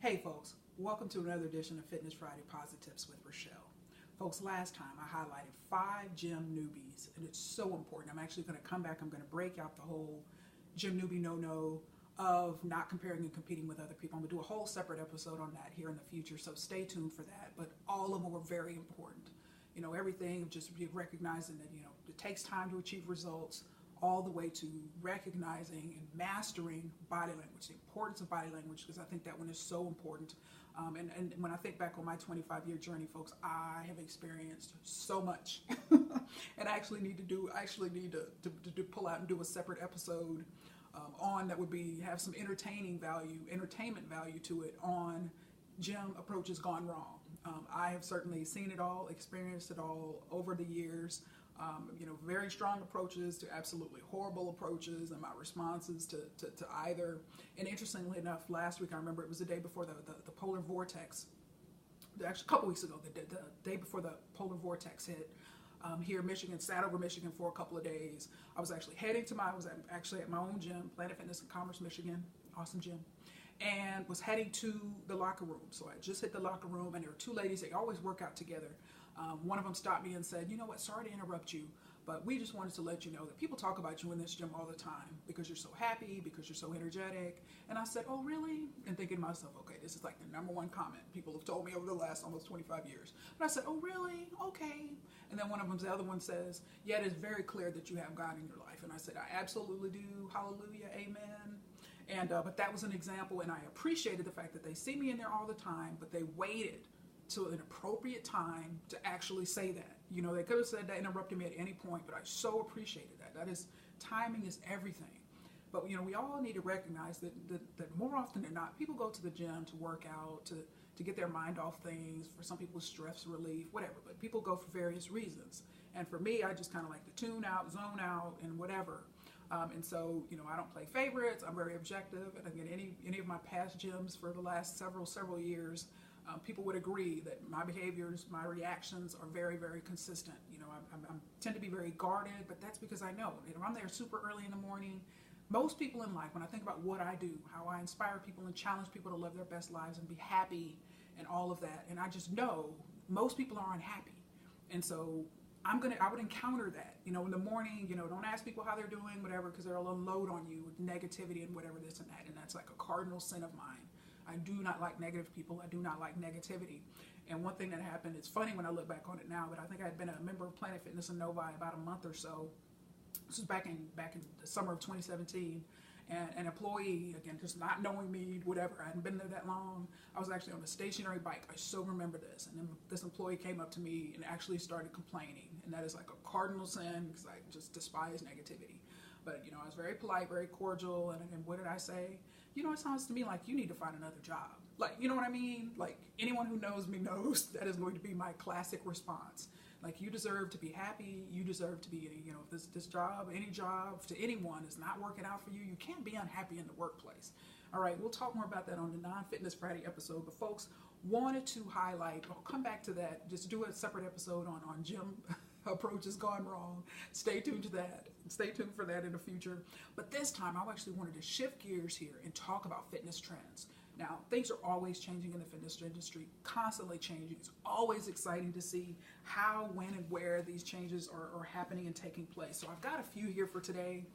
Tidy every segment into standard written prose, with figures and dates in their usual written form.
Hey folks, welcome to another edition of Fitness Friday Posi-TIPS with Rachelle. Folks, last time I highlighted 5 gym newbies, and it's so important. I'm actually going to come back, I'm going to break out the whole gym newbie no-no of not comparing and competing with other people. I'm going to do a whole separate episode on that here in the future, so stay tuned for that. But all of them were very important. You know, everything, just recognizing that, it takes time to achieve results, all the way to recognizing and mastering body language, the importance of body language, because I think that one is so important. And when I think back on my 25-year journey, folks, I have experienced so much, and I actually need to pull out and do a separate episode on that would have some entertainment value to it on gym approaches gone wrong. I have certainly seen it all, experienced it all over the years. Very strong approaches to absolutely horrible approaches, and my responses to either. And interestingly enough, last week, I remember it was the day before the polar vortex, actually a couple weeks ago, the day before the polar vortex hit here in Michigan, sat over Michigan for a couple of days. I was actually I was actually at my own gym, Planet Fitness in Commerce, Michigan, awesome gym, and was heading to the locker room. So I just hit the locker room, and there were 2 ladies, they always work out together. One of them stopped me and said, "You know what, sorry to interrupt you, but we just wanted to let you know that people talk about you in this gym all the time because you're so happy, because you're so energetic." And I said, "Oh, really?" And thinking to myself, okay, this is like the #1 comment people have told me over the last almost 25 years. But I said, "Oh, really? Okay." And then the other one says, "Yeah, it is very clear that you have God in your life." And I said, "I absolutely do. Hallelujah. Amen." And but that was an example, and I appreciated the fact that they see me in there all the time, but they waited to an appropriate time to actually say that. They could have said that, interrupted me at any point, but I so appreciated that. Timing is everything. But we all need to recognize that more often than not, people go to the gym to work out, to get their mind off things. For some people, stress relief, whatever. But people go for various reasons. And for me, I just kind of like to tune out, zone out, and whatever. And so, I don't play favorites. I'm very objective. And again, any of my past gyms for the last several years, people would agree that my behaviors, my reactions are very, very consistent. I tend to be very guarded, but that's because I know. I'm there super early in the morning. Most people in life, when I think about what I do, how I inspire people and challenge people to live their best lives and be happy and all of that, and I just know most people are unhappy. And so I would encounter that, in the morning, don't ask people how they're doing, whatever, because they'll unload on you with negativity and whatever, this and that. And that's like a cardinal sin of mine. I do not like negative people. I do not like negativity. And one thing that happened, it's funny when I look back on it now, but I think I had been a member of Planet Fitness in Novi about a month or so. This was back in the summer of 2017. And an employee, again, just not knowing me, whatever, I hadn't been there that long. I was actually on a stationary bike. I so remember this. And then this employee came up to me and actually started complaining. And that is like a cardinal sin, because I just despise negativity. But, I was very polite, very cordial. And what did I say? It sounds to me like you need to find another job. Like, you know what I mean? Like, anyone who knows me knows that is going to be my classic response. Like, you deserve to be happy. You deserve to be, if this job, any job to anyone is not working out for you, you can't be unhappy in the workplace. All right, we'll talk more about that on the Non-Fitness Friday episode. But folks, wanted to highlight, I'll come back to that, just do a separate episode on gym approaches gone wrong. Stay tuned to that. Stay tuned for that in the future. But this time, I actually wanted to shift gears here and talk about fitness trends. Now, things are always changing in the fitness industry, constantly changing. It's always exciting to see how, when, and where these changes are happening and taking place. So I've got a few here for today.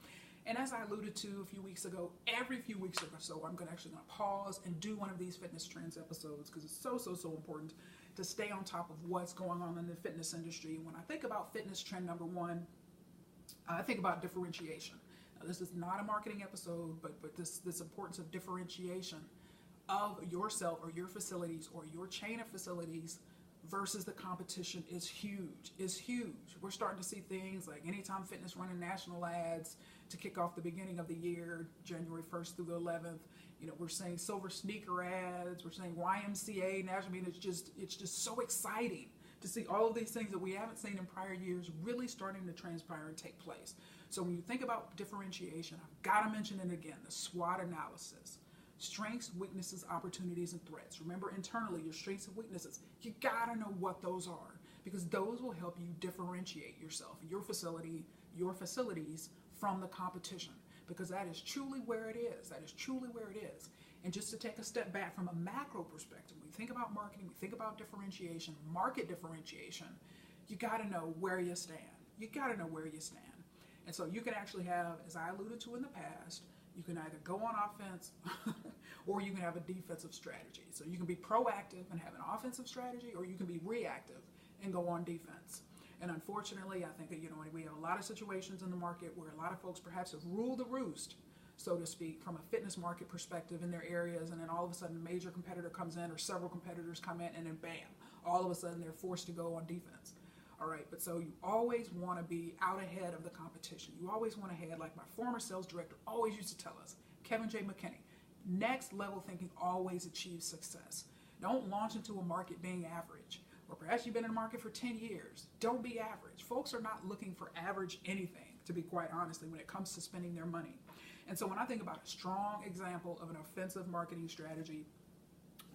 And as I alluded to a few weeks ago, every few weeks or so, I'm actually going to pause and do one of these fitness trends episodes, because it's so important to stay on top of what's going on in the fitness industry. When I think about fitness trend #1, I think about differentiation. Now, this is not a marketing episode, but this importance of differentiation of yourself or your facilities or your chain of facilities versus the competition is huge. Is huge. We're starting to see things like Anytime Fitness running national ads to kick off the beginning of the year, January 1st through the 11th. We're seeing silver sneaker ads. We're seeing YMCA national. I mean, it's just so exciting to see all of these things that we haven't seen in prior years really starting to transpire and take place. So when you think about differentiation, I've got to mention it again, the SWOT analysis. Strengths, weaknesses, opportunities, and threats. Remember, internally, your strengths and weaknesses, you gotta know what those are, because those will help you differentiate yourself, your facilities from the competition, because that is truly where it is. That is truly where it is. And just to take a step back from a macro perspective, we think about marketing, we think about differentiation, market differentiation, you got to know where you stand. You got to know where you stand. And so you can actually have, as I alluded to in the past, you can either go on offense or you can have a defensive strategy. So you can be proactive and have an offensive strategy, or you can be reactive and go on defense. And unfortunately, I think that, we have a lot of situations in the market where a lot of folks perhaps have ruled the roost, so to speak, from a fitness market perspective in their areas, and then all of a sudden a major competitor comes in or several competitors come in, and then bam, all of a sudden they're forced to go on defense. All right, but so you always want to be out ahead of the competition. You always want to head, like my former sales director always used to tell us, Kevin J. McKinney, next level thinking always achieves success. Don't launch into a market being average. Or perhaps you've been in the market for 10 years. Don't be average. Folks are not looking for average anything, to be quite honestly, when it comes to spending their money. And so when I think about a strong example of an offensive marketing strategy,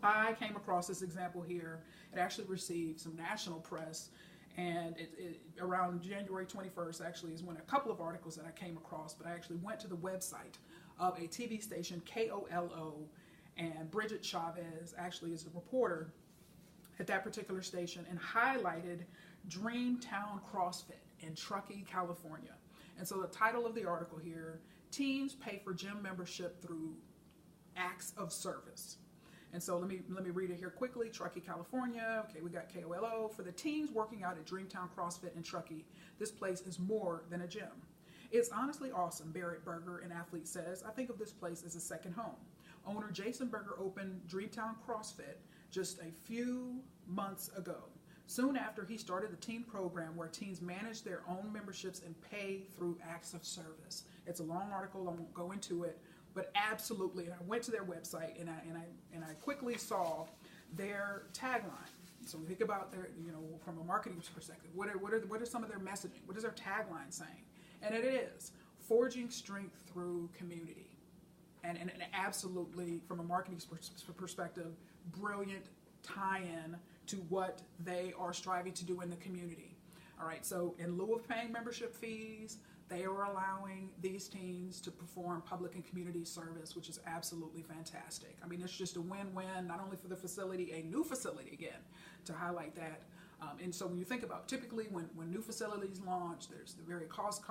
I came across this example here. It actually received some national press, and around January 21st actually is when a couple of articles that I came across, but I actually went to the website of a TV station, KOLO, and Bridget Chavez actually is the reporter at that particular station, and highlighted Dreamtown CrossFit in Truckee, California. And so the title of the article here, Teens Pay for Gym Membership Through Acts of Service. And so let me read it here quickly. Truckee, California. Okay, we got KOLO. For the teens working out at Dreamtown CrossFit in Truckee, this place is more than a gym. It's honestly awesome, Barrett Berger, an athlete, says. I think of this place as a second home. Owner Jason Berger opened Dreamtown CrossFit just a few months ago. Soon after, he started the teen program where teens manage their own memberships and pay through acts of service. It's a long article. I won't go into it. But absolutely, and I went to their website and I quickly saw their tagline. So we think about their, from a marketing perspective, what are some of their messaging? What is their tagline saying? And it is forging strength through community. And absolutely, from a marketing perspective, brilliant tie-in to what they are striving to do in the community. All right, so in lieu of paying membership fees, they are allowing these teens to perform public and community service, which is absolutely fantastic. I mean, it's just a win-win, not only for the facility, a new facility again, to highlight that. And so when you think about typically when new facilities launch, there's the very cost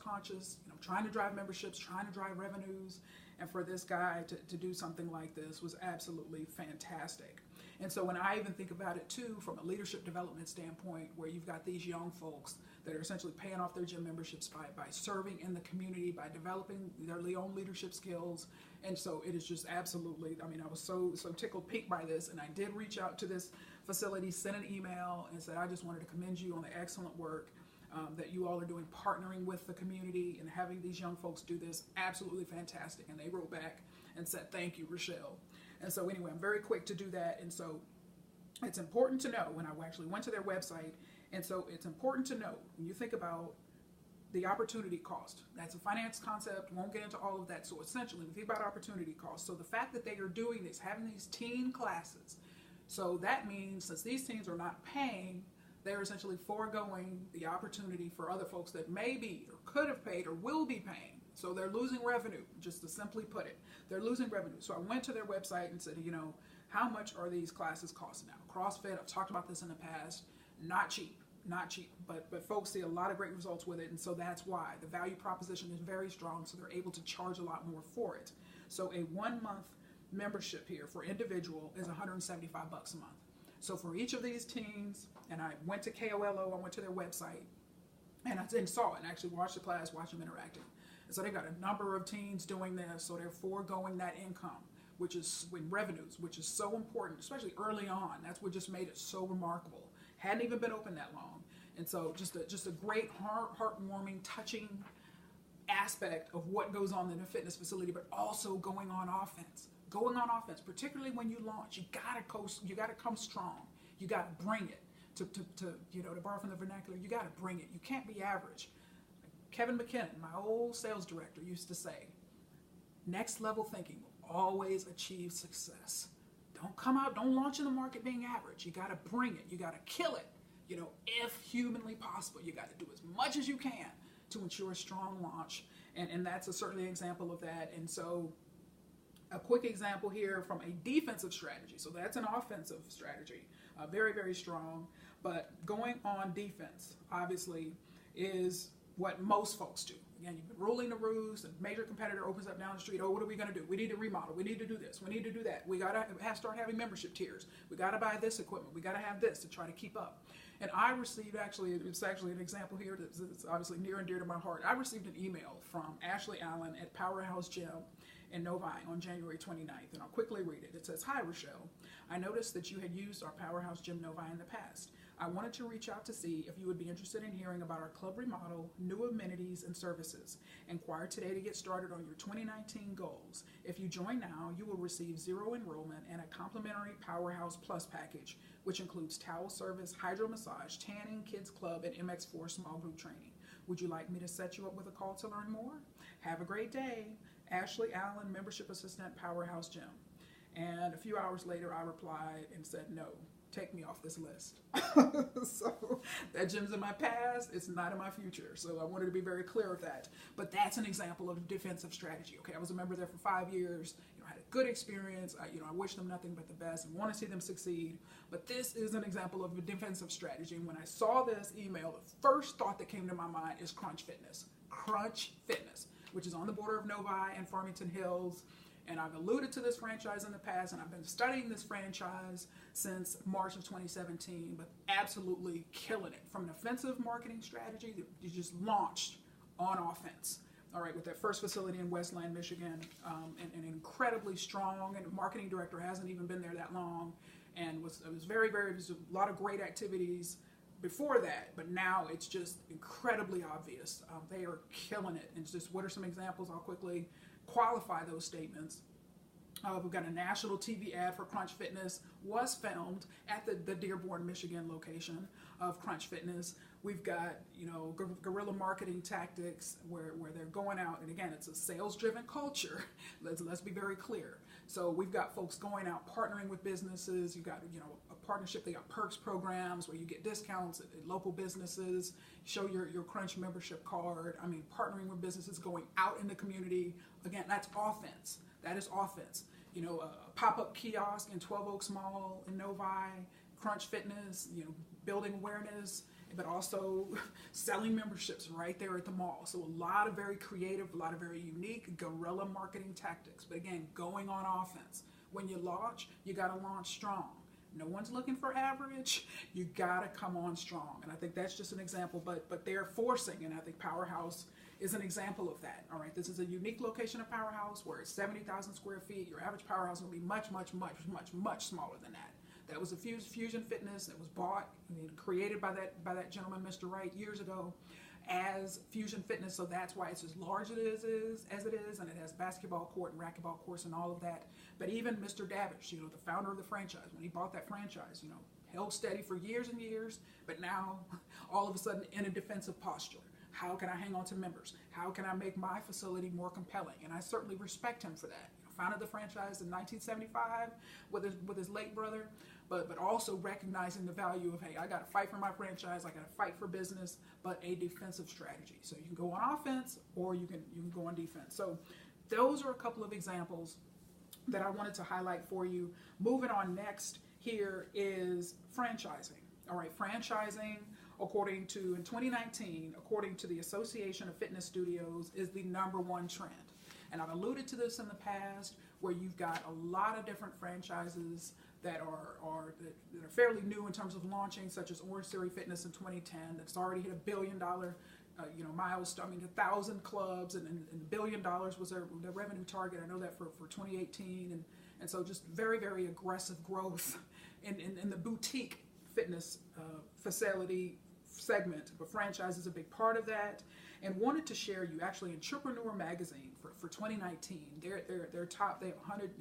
conscious, trying to drive memberships, trying to drive revenues. And for this guy to do something like this was absolutely fantastic. And so when I even think about it too, from a leadership development standpoint, where you've got these young folks that are essentially paying off their gym memberships by serving in the community, by developing their own leadership skills. And so it is just absolutely, I was so tickled pink by this. And I did reach out to this facility, sent an email and said, I just wanted to commend you on the excellent work that you all are doing, partnering with the community and having these young folks do this. Absolutely fantastic. And they wrote back and said, thank you, Rachelle. And so anyway, I'm very quick to do that. And so it's important to know when I actually went to their website. And so it's important to know when you think about the opportunity cost. That's a finance concept. Won't get into all of that. So essentially, when you think about opportunity cost, so the fact that they are doing this, having these teen classes, so that means since these teens are not paying, they're essentially foregoing the opportunity for other folks that may be or could have paid or will be paying. So they're losing revenue, just to simply put it. They're losing revenue. So I went to their website and said, how much are these classes costing now? CrossFit, I've talked about this in the past, not cheap, but folks see a lot of great results with it. And so that's why the value proposition is very strong. So they're able to charge a lot more for it. So a 1 month membership here for individual is $175 a month. So for each of these teens, and I went to KOLO, I went to their website, and I saw it and actually watched the class, watched them interacting. And so they've got a number of teens doing this, so they're foregoing that income, which is with revenues, which is so important, especially early on. That's what just made it so remarkable. Hadn't even been open that long. And so just a great heartwarming, touching aspect of what goes on in a fitness facility, but also going on offense. Going on offense, particularly when you launch, you gotta come strong. You gotta bring it. To borrow from the vernacular, you gotta bring it. You can't be average. Kevin McKinnon, my old sales director, used to say, next level thinking will always achieve success. Don't launch in the market being average. You gotta bring it. You gotta kill it. If humanly possible, you gotta do as much as you can to ensure a strong launch. And that's certainly an example of that. And so A quick example here from a defensive strategy. So that's an offensive strategy, very, very strong. But going on defense, obviously, is what most folks do. Again, you've been ruling the roost, a major competitor opens up down the street. Oh, what are we going to do? We need to remodel. We need to do this. We need to do that. We got to start having membership tiers. We got to buy this equipment. We got to have this to try to keep up. And I received, it's actually an example here that's obviously near and dear to my heart. I received an email from Ashley Allen at Powerhouse Gym in Novi on January 29th, and I'll quickly read it. It says, "Hi, Rachelle. I noticed that you had used our Powerhouse Gym Novi in the past. I wanted to reach out to see if you would be interested in hearing about our club remodel, new amenities, and services. Inquire today to get started on your 2019 goals. If you join now, you will receive 0 enrollment and a complimentary Powerhouse Plus package, which includes towel service, hydro massage, tanning, kids club, and MX4 small group training. Would you like me to set you up with a call to learn more? Have a great day. Ashley Allen, Membership Assistant, Powerhouse Gym." And a few hours later, I replied and said, "No. Take me off this list." So that gym's in my past, it's not in my future. So I wanted to be very clear of that. But that's an example of a defensive strategy. Okay, I was a member there for 5 years. I had a good experience. I wish them nothing but the best and want to see them succeed. But this is an example of a defensive strategy. And when I saw this email, the first thought that came to my mind is Crunch Fitness. Crunch Fitness, which is on the border of Novi and Farmington Hills. And I've alluded to this franchise in the past, and I've been studying this franchise since March of 2017, but absolutely killing it. From an offensive marketing strategy that you just launched on offense. All right, with that first facility in Westland, Michigan, and incredibly strong, and the marketing director hasn't even been there that long, and it was a lot of great activities before that, but now it's just incredibly obvious. They are killing it. And just what are some examples? I'll quickly qualify those statements. We've got a national TV ad for Crunch Fitness, was filmed at the Dearborn, Michigan location of Crunch Fitness. We've got, guerrilla marketing tactics where they're going out, and again, it's a sales-driven culture. Let's be very clear. So we've got folks going out partnering with businesses. You've got, a partnership. They got perks programs where you get discounts at local businesses. Show your Crunch membership card. I mean, partnering with businesses, going out in the community. Again, that's offense. That is offense. A pop-up kiosk in 12 Oaks Mall in Novi, Crunch Fitness, building awareness, but also selling memberships right there at the mall. So a lot of very creative, a lot of very unique guerrilla marketing tactics. But again, going on offense. When you launch, you got to launch strong. No one's looking for average. You got to come on strong. And I think that's just an example, but they're forcing, and I think Powerhouse is an example of that. All right, this is a unique location of Powerhouse where it's 70,000 square feet. Your average Powerhouse will be much, much, much, much, much smaller than that. That was a Fusion Fitness that was bought and created by that gentleman, Mr. Wright, years ago as Fusion Fitness. So that's why it's as large as it is, and it has basketball court and racquetball courts and all of that. But even Mr. Davish, the founder of the franchise, when he bought that franchise, held steady for years and years, but now all of a sudden in a defensive posture. How can I hang on to members? How can I make my facility more compelling? And I certainly respect him for that. Founded the franchise in 1975 with his late brother, but also recognizing the value of, hey, I got to fight for my franchise, I got to fight for business, but a defensive strategy. So you can go on offense or you can go on defense. So those are a couple of examples that I wanted to highlight for you. Moving on, next here is franchising. All right, franchising, in 2019, according to the Association of Fitness Studios, is the #1 trend. And I've alluded to this in the past, where you've got a lot of different franchises that are fairly new in terms of launching, such as Orange Theory Fitness in 2010, that's already hit $1 billion milestone. I mean, 1,000 clubs, and $1 billion was their revenue target. I know that for 2018, and so just very, very aggressive growth in the boutique fitness facility segment. But franchise is a big part of that. And wanted to share you actually Entrepreneur Magazine for 2019. Their top, they have 100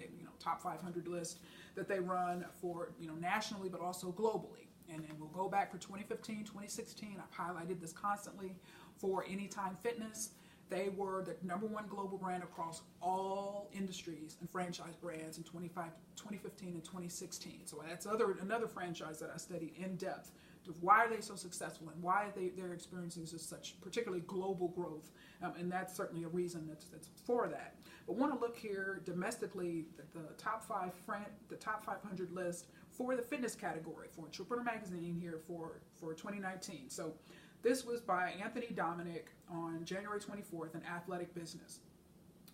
top 500 list that they run for nationally, but also globally. And we'll go back for 2015, 2016. I've highlighted this constantly for Anytime Fitness. They were the #1 global brand across all industries and franchise brands in 2015 and 2016. So that's another franchise that I studied in depth why are they so successful and why they're experiencing such particularly global growth. And that's certainly a reason that's for that. But want to look here domestically at the top 500 list for the fitness category for Entrepreneur Magazine here for 2019. So this was by Anthony Dominic on January 24th in Athletic Business.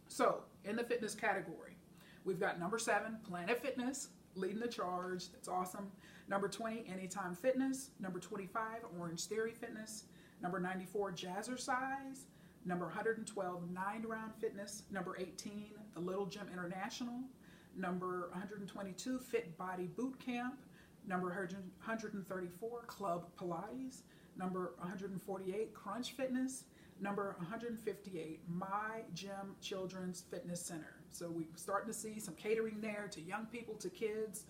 So in the fitness category, we've got number 7, Planet Fitness, leading the charge. That's awesome. Number 20, Anytime Fitness. Number 25, Orange Theory Fitness. Number 94, Jazzercise. Number 112, 9 Round Fitness. Number 18, The Little Gym International. Number 122, Fit Body Boot Camp. Number 134, Club Pilates. Number 148, Crunch Fitness. Number 158, My Gym Children's Fitness Center. So we're starting to see some catering there to young people, to kids.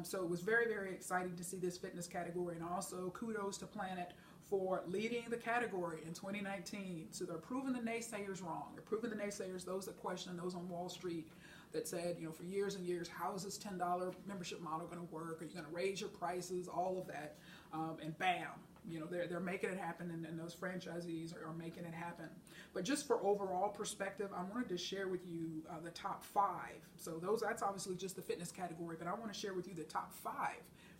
So it was very, very exciting to see this fitness category. And also kudos to Planet for leading the category in 2019. So they're proving the naysayers wrong. They're proving the naysayers, those that question, those on Wall Street that said, for years and years, how is this $10 membership model going to work? Are you going to raise your prices? All of that. And bam. They're making it happen, and those franchisees are making it happen. But just for overall perspective, I wanted to share with you the top 5. So that's obviously just the fitness category, but I want to share with you the top 5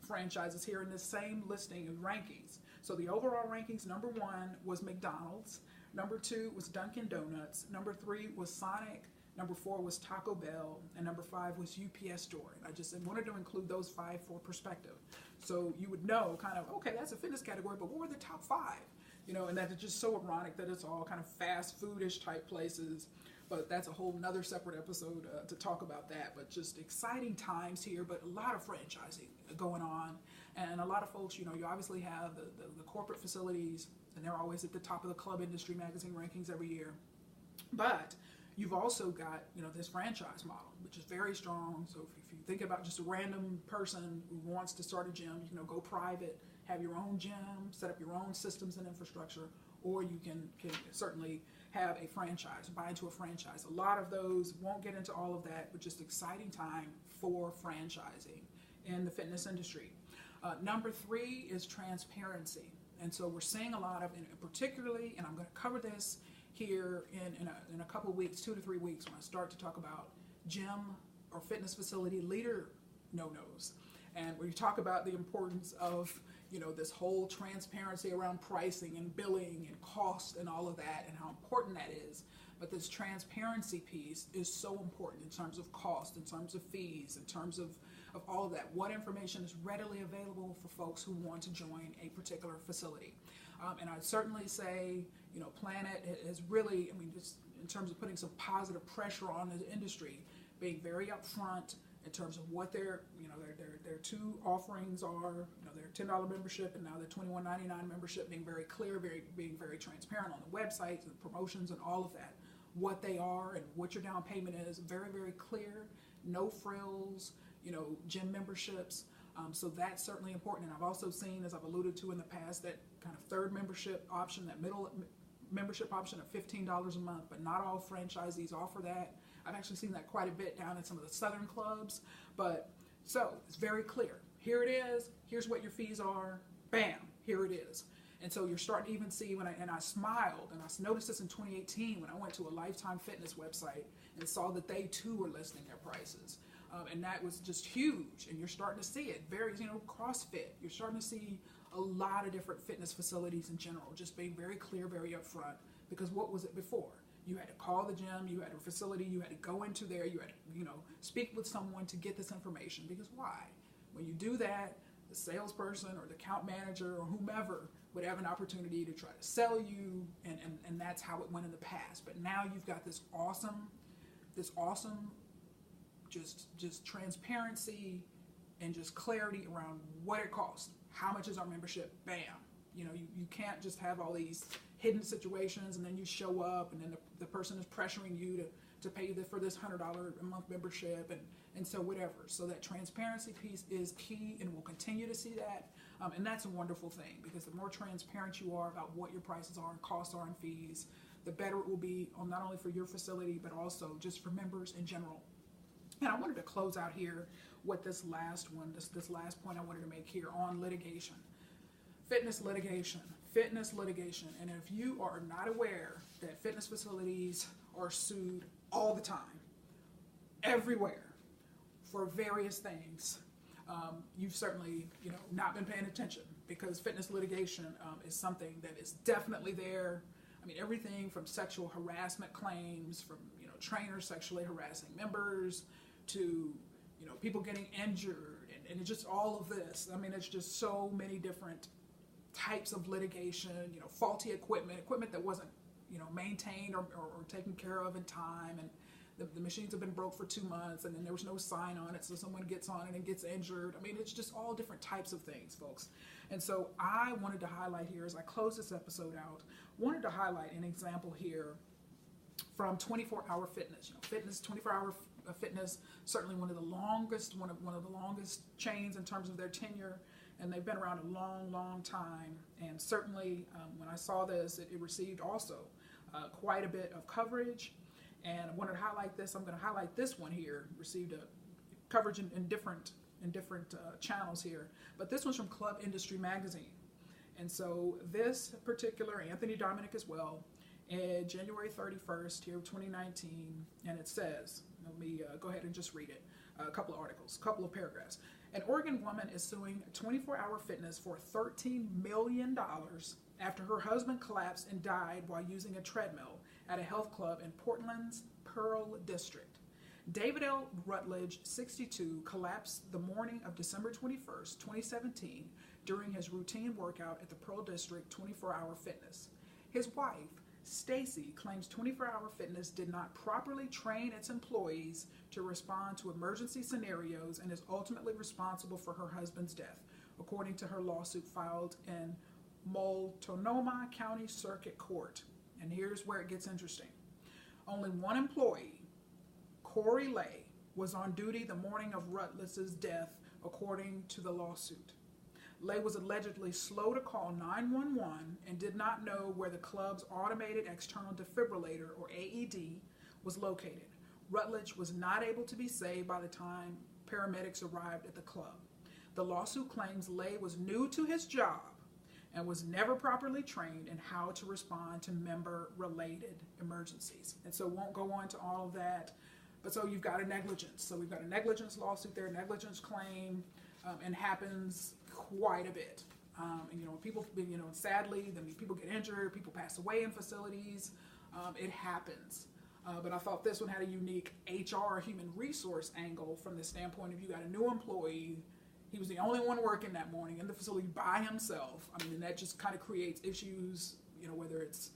franchises here in this same listing of rankings. So the overall rankings, number 1 was McDonald's, number 2 was Dunkin' Donuts, number 3 was Sonic, number 4 was Taco Bell, and number 5 was UPS Store. And I just wanted to include those 5 for perspective. So you would know kind of, okay, that's a fitness category, but what were the top 5? And that is just so ironic that it's all kind of fast foodish type places. But that's a whole nother separate episode to talk about that. But just exciting times here, but a lot of franchising going on. And a lot of folks, you obviously have the corporate facilities, and they're always at the top of the Club Industry Magazine rankings every year. But you've also got, this franchise model, which is very strong. So if you think about just a random person who wants to start a gym, you can go private, have your own gym, set up your own systems and infrastructure, or you can certainly have a franchise, buy into a franchise. A lot of those, won't get into all of that, but just exciting time for franchising in the fitness industry. Number 3 is transparency. And so we're seeing a lot of, particularly, and I'm going to cover this here in a couple of weeks, 2 to 3 weeks, when I start to talk about gym or fitness facility leader no-nos. And when you talk about the importance of, this whole transparency around pricing and billing and cost and all of that, and how important that is. But this transparency piece is so important in terms of cost, in terms of fees, in terms of all of that. What information is readily available for folks who want to join a particular facility. And I'd certainly say, Planet is really, just in terms of putting some positive pressure on the industry, being very upfront in terms of what their 2 offerings are, their $10 membership and now their $21.99 membership, being very clear, being very transparent on the websites and promotions and all of that, what they are and what your down payment is, very, very clear, no frills, gym memberships. So that's certainly important. And I've also seen, as I've alluded to in the past, that kind of third membership option, that middle membership option of $15 a month, but not all franchisees offer that. I've actually seen that quite a bit down in some of the southern clubs. But so it's very clear. Here it is. Here's what your fees are. Bam, here it is. And so you're starting to even see I smiled, and I noticed this in 2018 when I went to a Lifetime Fitness website and saw that they too were listing their prices. And that was just huge. And you're starting to see it. Very, CrossFit. You're starting to see a lot of different fitness facilities in general, just being very clear, very upfront. Because what was it before? You had to call the gym, you had a facility, you had to go into there, you had to, speak with someone to get this information. Because why? When you do that, the salesperson or the account manager or whomever would have an opportunity to try to sell you, and that's how it went in the past. But now you've got this awesome just transparency and just clarity around what it costs. How much is our membership? Bam. You can't just have all these hidden situations and then you show up and then the person is pressuring you to pay for this $100 a month membership and so whatever. So that transparency piece is key, and we'll continue to see that. And that's a wonderful thing, because the more transparent you are about what your prices are and costs are and fees, the better it will be not only for your facility, but also just for members in general. And I wanted to close out here with this last point I wanted to make here on litigation. Fitness litigation. Fitness litigation. And if you are not aware that fitness facilities are sued all the time, everywhere, for various things, you've certainly, not been paying attention, because fitness litigation is something that is definitely there. I mean, everything from sexual harassment claims, from trainers sexually harassing members, to people getting injured, and just all of this. I mean, it's just so many different types of litigation. Faulty equipment that wasn't maintained or taken care of in time, and the machines have been broke for 2 months, and then there was no sign on it, so someone gets on it and gets injured. I mean, it's just all different types of things, folks. And so I wanted to highlight here, as I close this episode out, wanted to highlight an example here from 24-Hour Fitness. 24-Hour Fitness, certainly one of the longest chains in terms of their tenure, and they've been around a long, long time. And certainly, when I saw this, it received also quite a bit of coverage. And I wanted to highlight this. I'm going to highlight this one here. Received a coverage in different channels here, but this one's from Club Industry Magazine. And so this particular, Anthony Dominic as well, January 31st here of 2019, and it says, let me go ahead and just read it, a couple of articles, a couple of paragraphs. An Oregon woman is suing 24-Hour Fitness for $13 million after her husband collapsed and died while using a treadmill at a health club in Portland's Pearl District. David L. Rutledge, 62, collapsed the morning of December 21st, 2017, during his routine workout at the Pearl District 24-Hour Fitness. His wife, Stacy, claims 24-Hour Fitness did not properly train its employees to respond to emergency scenarios and is ultimately responsible for her husband's death, according to her lawsuit filed in Multnomah County Circuit Court. And here's where it gets interesting. Only one employee, Corey Lay, was on duty the morning of Rutledge's death, according to the lawsuit. Lay was allegedly slow to call 911 and did not know where the club's automated external defibrillator, or AED, was located. Rutledge was not able to be saved by the time paramedics arrived at the club. The lawsuit claims Lay was new to his job and was never properly trained in how to respond to member-related emergencies. And so won't go on to all of that. But so you've got a negligence. So we've got a negligence lawsuit there, negligence claim, and happens quite a bit. And people, sadly, people get injured, people pass away in facilities. It happens. But I thought this one had a unique HR, human resource angle, from the standpoint of, you got a new employee. He was the only one working that morning in the facility by himself. I mean, and that just kind of creates issues, whether it's,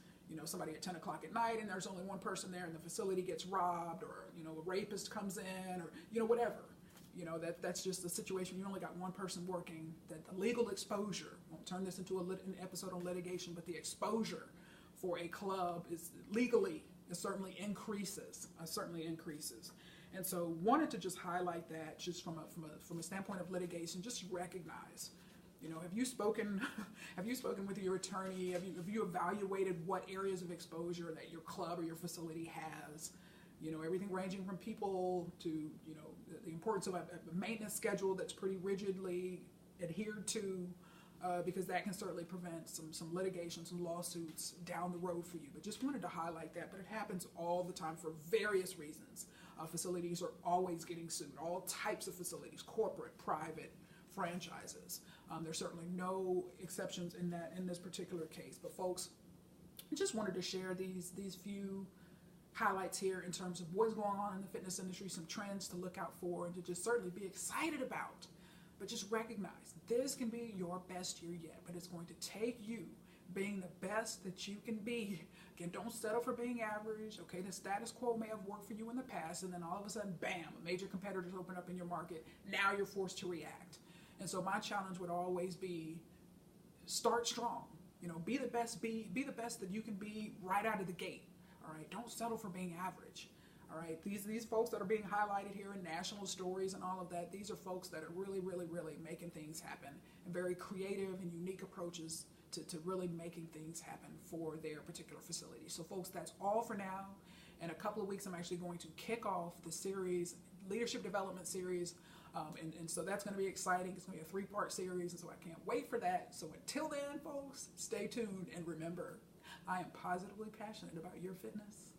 somebody at 10 o'clock at night and there's only one person there and the facility gets robbed, or, a rapist comes in, or, whatever. That's just the situation. You only got one person working. That the legal exposure, won't turn this into an episode on litigation, but the exposure for a club is legally, it certainly increases. And so wanted to just highlight that, just from a standpoint of litigation, just recognize, have you spoken with your attorney? Have you evaluated what areas of exposure that your club or your facility has? Everything ranging from people to, the importance of a maintenance schedule that's pretty rigidly adhered to, because that can certainly prevent some litigation, some lawsuits down the road for you. But just wanted to highlight that. But it happens all the time for various reasons. Facilities are always getting sued, all types of facilities, corporate, private, franchises. There's certainly no exceptions in this particular case. But folks, I just wanted to share these few highlights here in terms of what's going on in the fitness industry, some trends to look out for, and to just certainly be excited about. But just recognize this can be your best year yet, but it's going to take you being the best that you can be. Again, don't settle for being average. Okay, the status quo may have worked for you in the past, and then all of a sudden, bam, a major competitor's open up in your market. Now you're forced to react. And so my challenge would always be, start strong. Be the best. Be the best that you can be right out of the gate. All right, don't settle for being average. All right, these folks that are being highlighted here in national stories and all of that, these are folks that are really, really, really making things happen, and very creative and unique approaches to really making things happen for their particular facility. So folks, that's all for now. In a couple of weeks, I'm actually going to kick off the series, leadership development series, And so that's going to be exciting. It's going to be a 3-part series, and so I can't wait for that. So until then, folks, stay tuned, and remember, I am positively passionate about your fitness.